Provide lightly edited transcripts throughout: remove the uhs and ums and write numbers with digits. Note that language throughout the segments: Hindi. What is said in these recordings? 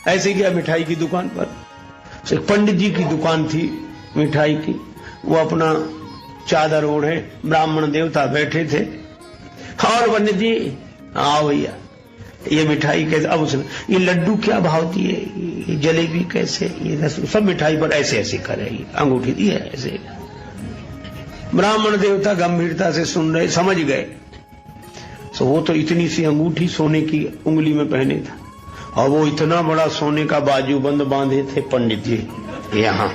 ऐसे गया मिठाई की दुकान पर, एक पंडित जी की दुकान थी मिठाई की, वो अपना चादर ओढ़े, ब्राह्मण देवता बैठे थे, और पंडित जी आओ भैया ये मिठाई कैसे, अब उसने ये लड्डू क्या भाव दिए, ये जलेबी कैसे, ये रस, सब मिठाई पर ऐसे ऐसे करे, अंगूठी दी है ऐसे। ब्राह्मण देवता गंभीरता से सुन रहे, समझ गए। तो वो तो इतनी सी अंगूठी सोने की उंगली में पहने था, और वो इतना बड़ा सोने का बाजूबंद बांधे थे पंडित जी, यहाँ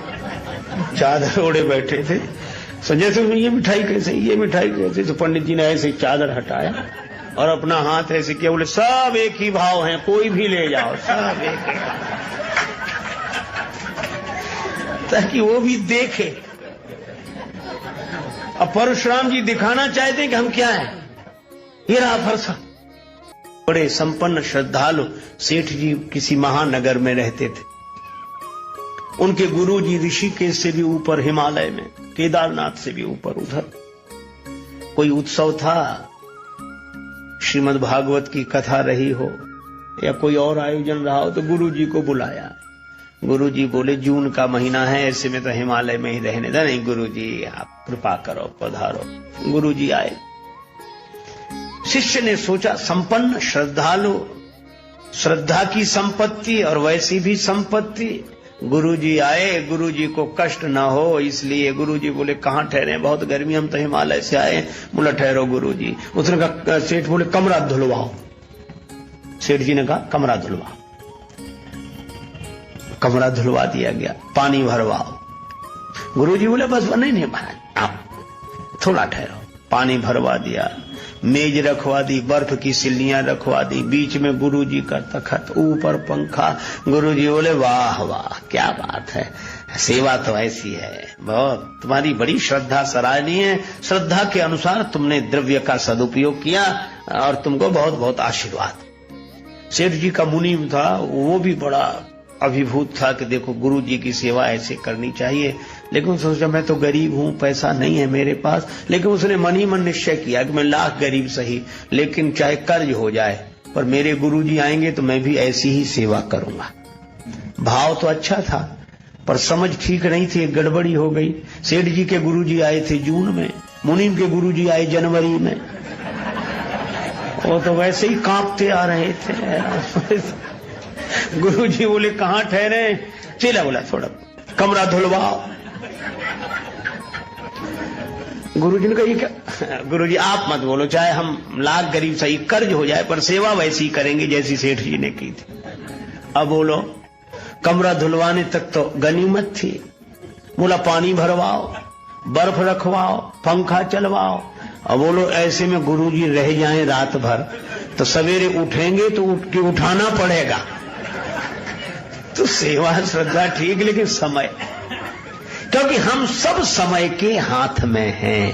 चादर ओढ़े बैठे थे। तो जैसे ये मिठाई कैसे, ये मिठाई कैसे, तो पंडित जी ने ऐसे चादर हटाया और अपना हाथ ऐसे किया, बोले सब एक ही भाव हैं, कोई भी ले जाओ, सब एक ही, ताकि वो भी देखे। अब परशुराम जी दिखाना चाहते हैं कि हम क्या हैं, ये रहा फरसा। बड़े संपन्न श्रद्धालु सेठ जी किसी महानगर में रहते थे। उनके गुरु जी ऋषिकेश से भी ऊपर हिमालय में, केदारनाथ से भी ऊपर उधर कोई उत्सव था, श्रीमद् भागवत की कथा रही हो या कोई और आयोजन रहा हो, तो गुरु जी को बुलाया। गुरु जी बोले जून का महीना है, ऐसे में तो हिमालय में ही रहने दे। नहीं गुरु जी आप कृपा करो, पधारो। गुरु जी आए। शिष्य ने सोचा संपन्न श्रद्धालु, श्रद्धा की संपत्ति और वैसी भी संपत्ति, गुरुजी आए, गुरुजी को कष्ट ना हो इसलिए। गुरुजी बोले कहां ठहरे, बहुत गर्मी, हम तो हिमालय से आए। बोला ठहरो गुरुजी। उसने कहा, सेठ बोले कमरा धुलवाओ। सेठ जी ने कहा कमरा धुलवाओ। कमरा धुलवा दिया गया। पानी भरवाओ। गुरुजी बोले बस नहीं महाराज आप थोड़ा ठहरो। पानी भरवा दिया, मेज रखवा दी, बर्फ की सिल्लियां रखवा दी, बीच में गुरुजी का तखत, ऊपर पंखा। गुरुजी बोले वाह वाह क्या बात है, सेवा तो ऐसी है, बहुत तुम्हारी बड़ी श्रद्धा सराहनीय है। श्रद्धा के अनुसार तुमने द्रव्य का सदुपयोग किया और तुमको बहुत बहुत आशीर्वाद। सेठ जी का मुनीम था, वो भी बड़ा अभिभूत था कि देखो गुरु जी की सेवा ऐसे करनी चाहिए। लेकिन सोचा मैं तो गरीब हूं, पैसा नहीं है मेरे पास। लेकिन उसने मन ही मन निश्चय किया कि मैं लाख गरीब सही, लेकिन चाहे कर्ज हो जाए, पर मेरे गुरु जी आएंगे तो मैं भी ऐसी ही सेवा करूंगा। भाव तो अच्छा था, पर समझ ठीक नहीं थी, गड़बड़ी हो गई। सेठ जी के गुरु जी आए थे जून में, मुनीम के गुरु जी आए जनवरी में। वो तो वैसे ही कांपते आ रहे थे। गुरुजी बोले कहां ठहरे। चेला बोला थोड़ा कमरा धुलवाओ। गुरुजी ने कहा ये क्या। गुरुजी आप मत बोलो, चाहे हम लाख गरीब सही, कर्ज हो जाए, पर सेवा वैसी करेंगे जैसी सेठ जी ने की थी। अब बोलो कमरा धुलवाने तक तो गनीमत थी। बोला पानी भरवाओ, बर्फ रखवाओ, पंखा चलवाओ। अब बोलो ऐसे में गुरुजी रह जाएं रात भर, तो सवेरे उठेंगे तो उठ के उठाना पड़ेगा। तो सेवा श्रद्धा ठीक, लेकिन समय, क्योंकि हम सब समय के हाथ में हैं।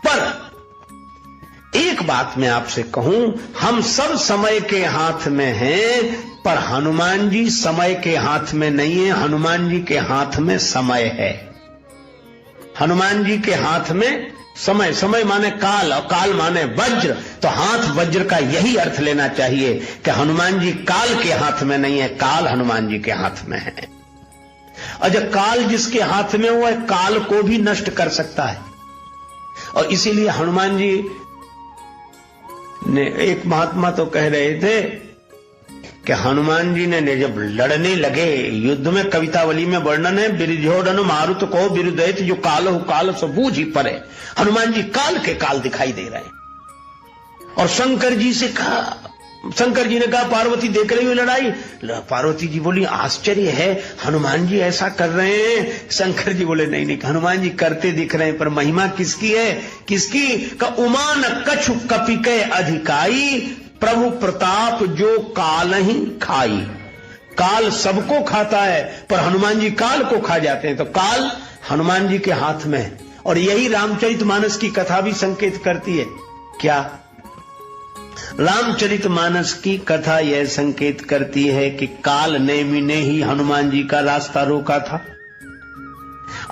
पर एक बात मैं आपसे कहूं, हम सब समय के हाथ में हैं, पर हनुमान जी समय के हाथ में नहीं है, हनुमान जी के हाथ में समय है। हनुमान जी के हाथ में समय, समय माने काल और काल माने वज्र, तो हाथ वज्र का यही अर्थ लेना चाहिए कि हनुमान जी काल के हाथ में नहीं है, काल हनुमान जी के हाथ में है। और जब काल जिसके हाथ में हुआ है, काल को भी नष्ट कर सकता है। और इसीलिए हनुमान जी ने, एक महात्मा तो कह रहे थे कि हनुमान जी ने जब लड़ने लगे युद्ध में, कवितावली में वर्णन है, बिरझोड़न मारुत को बिरुदैत जो काल हो काल सो बूझी परे। हनुमान जी काल के काल दिखाई दे रहे हैं। और शंकर जी से कहा, शंकर जी ने कहा पार्वती देख रही हो लड़ाई। पार्वती जी बोली आश्चर्य है, हनुमान जी ऐसा कर रहे हैं। शंकर जी बोले नहीं नहीं, हनुमान जी करते दिख रहे हैं, पर महिमा किसकी है, किसकी का उमा न कछु कपिके अधिकाई, प्रभु प्रताप जो काल ही खाई। काल सबको खाता है, पर हनुमान जी काल को खा जाते हैं। तो काल हनुमान जी के हाथ में है। और यही रामचरितमानस की कथा भी संकेत करती है। क्या रामचरितमानस की कथा यह संकेत करती है कि काल नेमि ने ही हनुमान जी का रास्ता रोका था।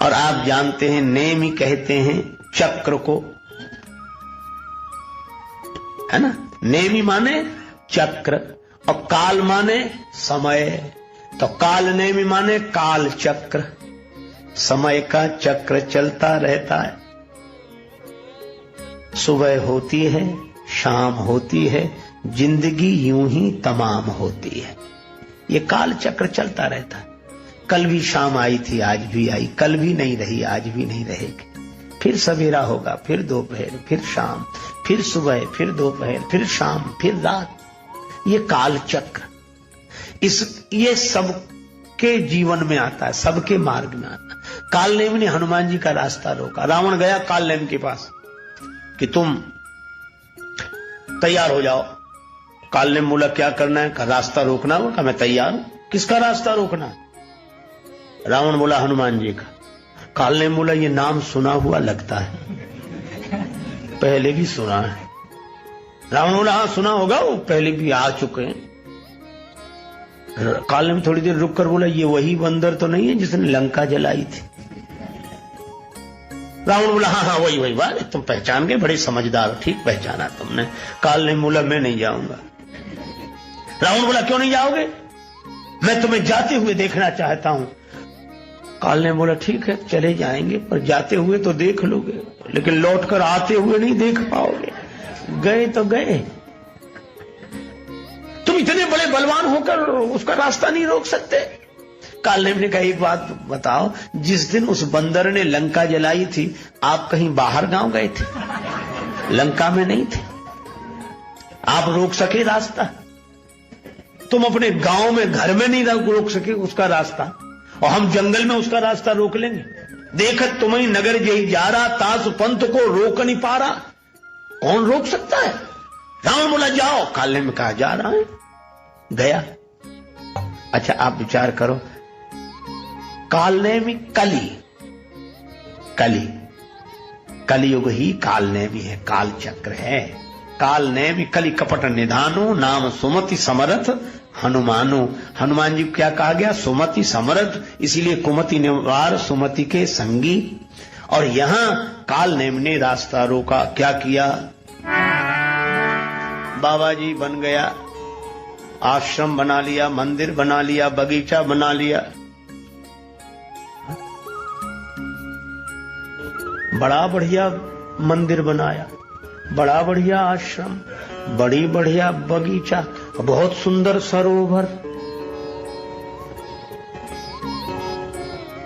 और आप जानते हैं नेमि कहते हैं चक्र को, है ना। नेमि माने चक्र, और काल माने समय, तो काल नेमि माने काल चक्र, समय का चक्र चलता रहता है। सुबह होती है, शाम होती है, जिंदगी यूं ही तमाम होती है। ये काल चक्र चलता रहता है। कल भी शाम आई थी, आज भी आई, कल भी नहीं रही, आज भी नहीं रहेगी। फिर सवेरा होगा, फिर दोपहर, फिर शाम, फिर सुबह, फिर दोपहर, फिर शाम, फिर रात। ये काल चक्र ये सबके जीवन में आता है, सबके मार्ग में आता है। कालनेम ने हनुमान जी का रास्ता रोका। रावण गया कालनेम के पास कि तुम तैयार हो जाओ। कालनेम बोला क्या करना है? का रास्ता रोकना होगा। कहा मैं तैयार हूं। किसका रास्ता रोकना है? रावण बोला हनुमान जी का। कालनेम बोला ये नाम सुना हुआ लगता है, पहले भी सुना है। रावण बोला हाँ सुना होगा, वो पहले भी आ चुके हैं। कालनेम थोड़ी देर रुक कर बोला ये वही बंदर तो नहीं है जिसने लंका जलाई थी? रावण बोला हाँ हाँ वही वही। बात तुम पहचान गए, बड़े समझदार हो, ठीक पहचाना तुमने। कालनेम बोला मैं नहीं जाऊंगा। रावण बोला क्यों नहीं जाओगे? मैं तुम्हें जाते हुए देखना चाहता हूं। कालनेम बोला ठीक है चले जाएंगे, पर जाते हुए तो देख लोगे, लेकिन लौटकर आते हुए नहीं देख पाओगे। गए तो गए। तुम इतने बड़े बलवान होकर उसका रास्ता नहीं रोक सकते। कालनेम ने कहा एक बात बताओ, जिस दिन उस बंदर ने लंका जलाई थी आप कहीं बाहर गांव गए थे? लंका में नहीं थे। आप रोक सके रास्ता? तुम अपने गांव में घर में नहीं रोक सके उसका रास्ता, और हम जंगल में उसका रास्ता रोक लेंगे? देखत तुम्हें नगर जही जा रहा, तास पंथ को रोक नहीं पा रहा, कौन रोक सकता है? रावण बोला जाओ। कालनेम में कहा जा रहा है। गया। अच्छा आप विचार करो, कालनेमी कली, कली कलियुग ही कालनेमी है, काल चक्र है। कालनेमी कली कपट निधानो, नाम सुमति समरथ हनुमानो। हनुमान जी को क्या कहा गया? सुमति समरथ, इसीलिए कुमति निवार सुमति के संगी। और यहां कालनेम ने रास्ता रोका। क्या किया? बाबा जी बन गया, आश्रम बना लिया, मंदिर बना लिया, बगीचा बना लिया, बड़ा बढ़िया मंदिर बनाया, बड़ा बढ़िया आश्रम, बड़ी बढ़िया बगीचा, बहुत सुंदर सरोवर।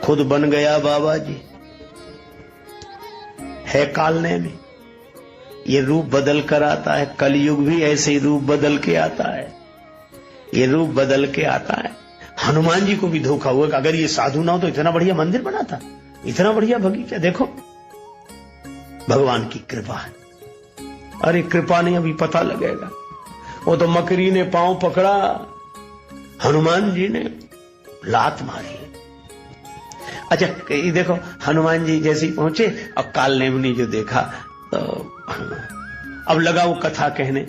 खुद बन गया बाबा जी। है कालनेमी। ये रूप बदल कर आता है। कलयुग भी ऐसे ही रूप बदल के आता है। ये रूप बदल के आता है। हनुमान जी को भी धोखा हुआ कि अगर ये साधु ना हो तो इतना बढ़िया मंदिर बनाता, इतना बढ़िया बगीचा। देखो भगवान की कृपा है। अरे कृपा नहीं, अभी पता लगेगा। वो तो मकरी ने पांव पकड़ा, हनुमान जी ने लात मारी। अच्छा ये देखो हनुमान जी जैसे पहुंचे और कालनेम ने जो देखा तो अब लगा वो कथा कहने।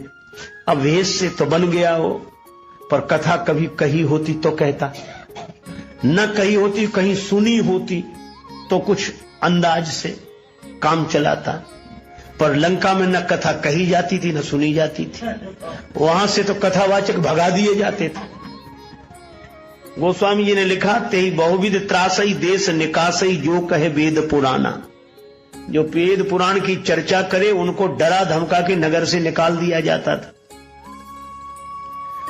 अब वेश से तो बन गया वो, पर कथा कभी कही होती तो कहता, न कही होती, कहीं सुनी होती तो कुछ अंदाज से काम चलाता। पर लंका में न कथा कही जाती थी न सुनी जाती थी, वहां से तो कथावाचक भगा दिए जाते थे। गोस्वामी जी ने लिखा, तेहि बहुविध त्रासई देश निकासई, जो कहे वेद पुराना। जो वेद पुराण की चर्चा करे उनको डरा धमका के नगर से निकाल दिया जाता था।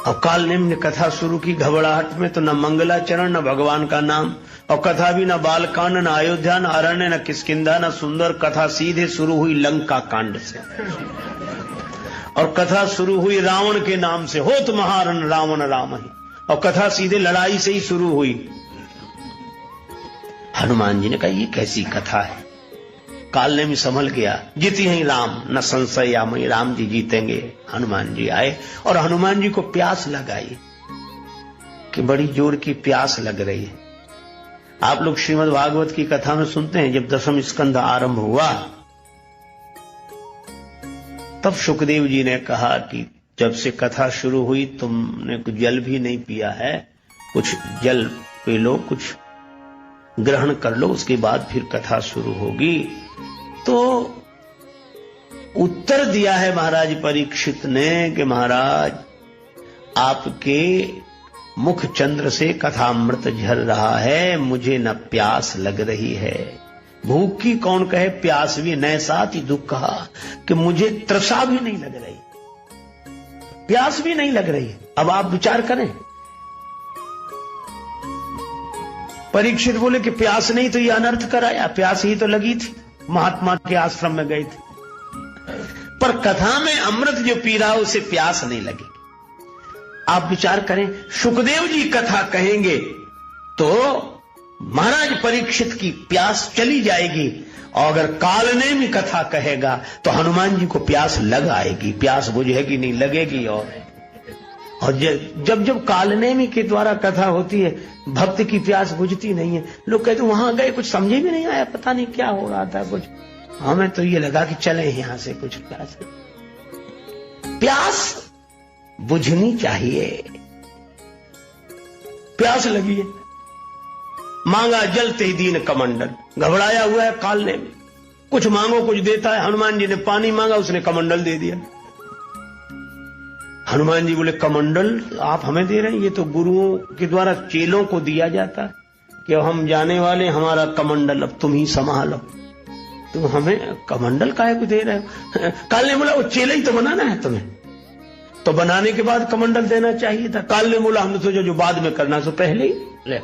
अब कालनेम ने कथा शुरू की घबराहट में, तो न मंगलाचरण न भगवान का नाम, और कथा भी न बालकांड न अयोध्या न अरण्य न किष्किंधा न सुंदर। कथा सीधे शुरू हुई लंका कांड से, और कथा शुरू हुई रावण के नाम से, होत महारण रावण राम ही, और कथा सीधे लड़ाई से ही शुरू हुई। हनुमान जी ने कहा ये कैसी कथा है? कालनेमी समझ गया, जीती हैं राम न संशय या मई, राम जी जीतेंगे। हनुमान जी आए और हनुमान जी को प्यास लगाई कि बड़ी जोर की प्यास लग रही है। आप लोग श्रीमद् भागवत की कथा में सुनते हैं, जब दसम स्कंध आरंभ हुआ तब सुखदेव जी ने कहा कि जब से कथा शुरू हुई तुमने कुछ जल भी नहीं पिया है, कुछ जल पी लो, कुछ ग्रहण कर लो, उसके बाद फिर कथा शुरू होगी। तो उत्तर दिया है महाराज परीक्षित ने कि महाराज आपके मुख चंद्र से कथामृत झर रहा है, मुझे न प्यास लग रही है। भूख की कौन कहे, प्यास भी न साथ ही दुख कहा कि मुझे तृषा भी नहीं लग रही, प्यास भी नहीं लग रही। अब आप विचार करें, परीक्षित बोले कि प्यास नहीं तो ये अनर्थ कराया, प्यास ही तो लगी थी, महात्मा के आश्रम में गए थे। पर कथा में अमृत जो पी रहा उसे प्यास नहीं लगी। आप विचार करें, सुखदेव जी कथा कहेंगे तो महाराज परीक्षित की प्यास चली जाएगी, और अगर कालनेमी कथा कहेगा तो हनुमान जी को प्यास लग आएगी, प्यास बुझेगी नहीं, लगेगी। और जब जब कालनेमी के द्वारा कथा होती है, भक्त की प्यास बुझती नहीं है। लोग कहते वहां गए, कुछ समझे भी नहीं आया, पता नहीं क्या हो रहा था, कुछ हमें तो ये लगा कि चले यहां से, कुछ प्यास बुझनी चाहिए। प्यास लगी है, मांगा जलते ही दीन कमंडल, घबराया हुआ है कालनेमी, कुछ मांगो कुछ देता है। हनुमान जी ने पानी मांगा, उसने कमंडल दे दिया। हनुमान जी बोले कमंडल आप हमें दे रहे हैं, ये तो गुरुओं के द्वारा चेलों को दिया जाता है कि हम जाने वाले, हमारा कमंडल अब तुम ही संभालो, तुम हमें कमंडल काहे को दे रहे हो। काल ने बोला वो चेला ही तो बनाना है तुम्हें, तो बनाने के बाद कमंडल देना चाहिए था। काल ने बोला हमने सोचा जो बाद में करना सो पहले ही ले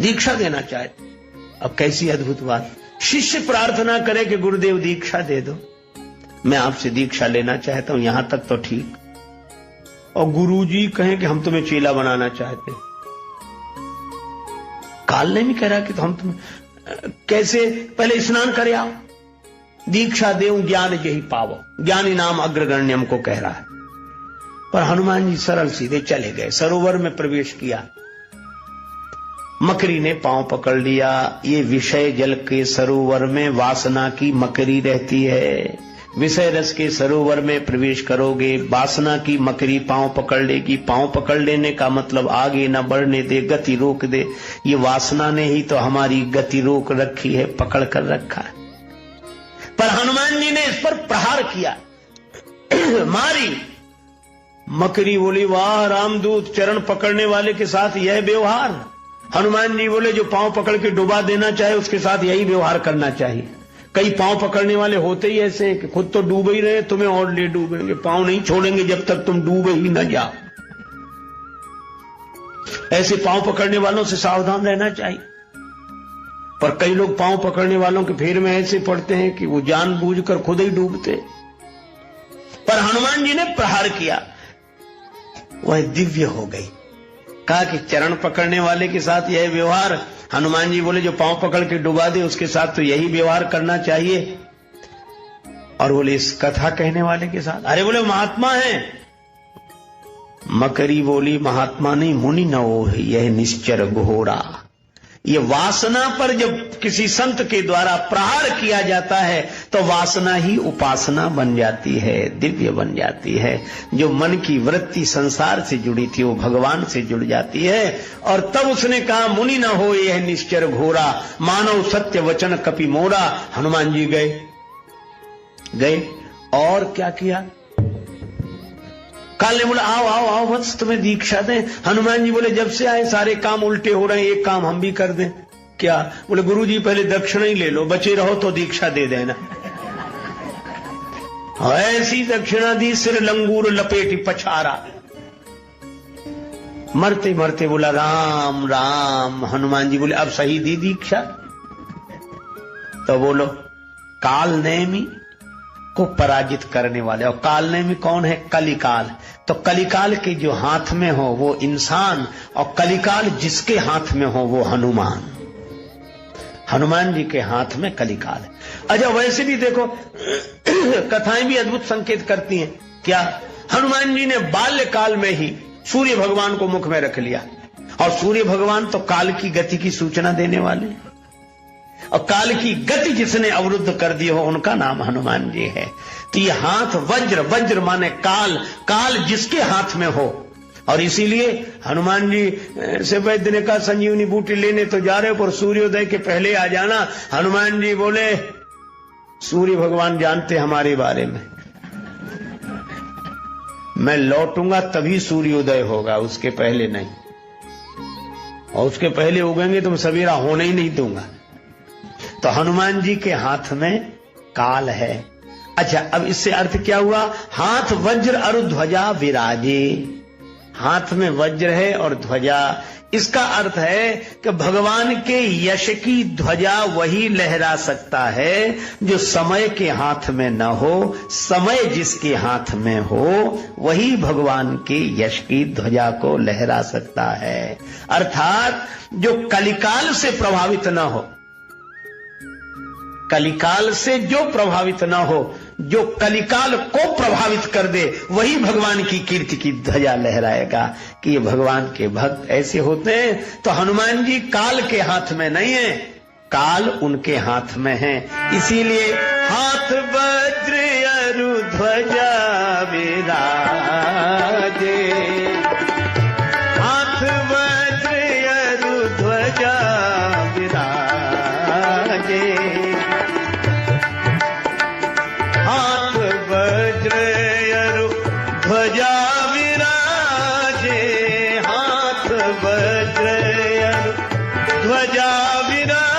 दीक्षा देना चाहे। अब कैसी अद्भुत बात, शिष्य प्रार्थना करे कि गुरुदेव दीक्षा दे दो, मैं आपसे दीक्षा लेना चाहता हूं, यहां तक तो ठीक। और गुरुजी कहें कि हम तुम्हें चेला बनाना चाहते हैं। काल ने भी कह रहा कि तो हम तुम्हें कैसे, पहले स्नान करे आओ, दीक्षा देऊं ज्ञान यही पावो, ज्ञानी नाम अग्रगण्यम को कह रहा है। पर हनुमान जी सरल सीधे चले गए, सरोवर में प्रवेश किया, मकरी ने पांव पकड़ लिया। ये विषय जल के सरोवर में वासना की मकरी रहती है, विषय रस के सरोवर में प्रवेश करोगे, वासना की मकरी पांव पकड़ लेगी। पांव पकड़ लेने का मतलब आगे न बढ़ने दे, गति रोक दे। ये वासना ने ही तो हमारी गति रोक रखी है, पकड़ कर रखा है। पर हनुमान जी ने इस पर प्रहार किया, मारी। मकरी बोली वाह रामदूत, चरण पकड़ने वाले के साथ यह व्यवहार। हनुमान जी बोले जो पांव पकड़ के डुबा देना चाहे उसके साथ यही व्यवहार करना चाहिए। कई पांव पकड़ने वाले होते ही ऐसे हैं कि खुद तो डूब ही रहे, तुम्हें और ले डूबेंगे, पांव नहीं छोड़ेंगे जब तक तुम डूबे ही न जाओ। ऐसे पांव पकड़ने वालों से सावधान रहना चाहिए। पर कई लोग पांव पकड़ने वालों के फेर में ऐसे पड़ते हैं कि वो जानबूझकर खुद ही डूबते। पर हनुमान जी ने प्रहार किया, वह दिव्य हो गई। कहा कि चरण पकड़ने वाले के साथ यह व्यवहार, हनुमान जी बोले जो पांव पकड़ के डुबा दे उसके साथ तो यही व्यवहार करना चाहिए। और बोले इस कथा कहने वाले के साथ, अरे बोले महात्मा है। मकरी बोली महात्मा नहीं मुनि न हो, यह निश्चर घोरा। ये वासना पर जब किसी संत के द्वारा प्रहार किया जाता है तो वासना ही उपासना बन जाती है, दिव्य बन जाती है। जो मन की वृत्ति संसार से जुड़ी थी वो भगवान से जुड़ जाती है। और तब उसने कहा मुनि न हो यह निश्चर घोरा, मानव सत्य वचन कपि मोरा। हनुमान जी गए और क्या किया, काल ने बोला आओ आओ आओ वत्स तुम्हें दीक्षा दें। हनुमान जी बोले जब से आए सारे काम उल्टे हो रहे हैं, एक काम हम भी कर दें। क्या? बोले गुरुजी पहले दक्षिणा ही ले लो, बचे रहो तो दीक्षा दे देना। ऐसी दक्षिणा दी, सिर लंगूर लपेटी पछारा। मरते मरते बोला राम राम। हनुमान जी बोले अब सही दी दीक्षा। तो बोलो कालनेमी को पराजित करने वाले, और कालनेमी कौन है? कलिकाल। तो कलिकाल के जो हाथ में हो वो इंसान, और कलिकाल जिसके हाथ में हो वो हनुमान। हनुमान जी के हाथ में कलिकाल है। अच्छा वैसे भी देखो कथाएं भी अद्भुत संकेत करती हैं। क्या? हनुमान जी ने बाल्यकाल में ही सूर्य भगवान को मुख में रख लिया, और सूर्य भगवान तो काल की गति की सूचना देने वाले, और काल की गति जिसने अवरुद्ध कर दी हो उनका नाम हनुमान जी है। तो ये हाथ वज्र, वज्र माने काल, काल जिसके हाथ में हो। और इसीलिए हनुमान जी से वैद्य ने कहा संजीवनी बूटी लेने तो जा रहे हो पर सूर्योदय के पहले आ जाना। हनुमान जी बोले सूर्य भगवान जानते हमारे बारे में, मैं लौटूंगा तभी सूर्योदय होगा, उसके पहले नहीं। और उसके पहले उगेंगे तो मैं सवेरा होने ही नहीं दूंगा। तो हनुमान जी के हाथ में काल है। अच्छा, अब इससे अर्थ क्या हुआ? हाथ वज्र और ध्वजा विराजे। हाथ में वज्र है और ध्वजा, इसका अर्थ है कि भगवान के यश की ध्वजा वही लहरा सकता है जो समय के हाथ में न हो। समय जिसके हाथ में हो वही भगवान के यश की ध्वजा को लहरा सकता है। अर्थात जो कलिकाल से प्रभावित न हो, कलिकाल से जो प्रभावित न हो, जो कलिकाल को प्रभावित कर दे, वही भगवान की कीर्ति की ध्वजा लहराएगा कि ये भगवान के भक्त ऐसे होते हैं। तो हनुमान जी काल के हाथ में नहीं है, काल उनके हाथ में है। इसीलिए हाथ वज्र अरु ध्वजा विराजे, हाथ वज्र अरु ध्वजा विराजे, हाथ वज्र अरु ध्वजा विराजे, हाथ वज्र अरु ध्वजा विराजे।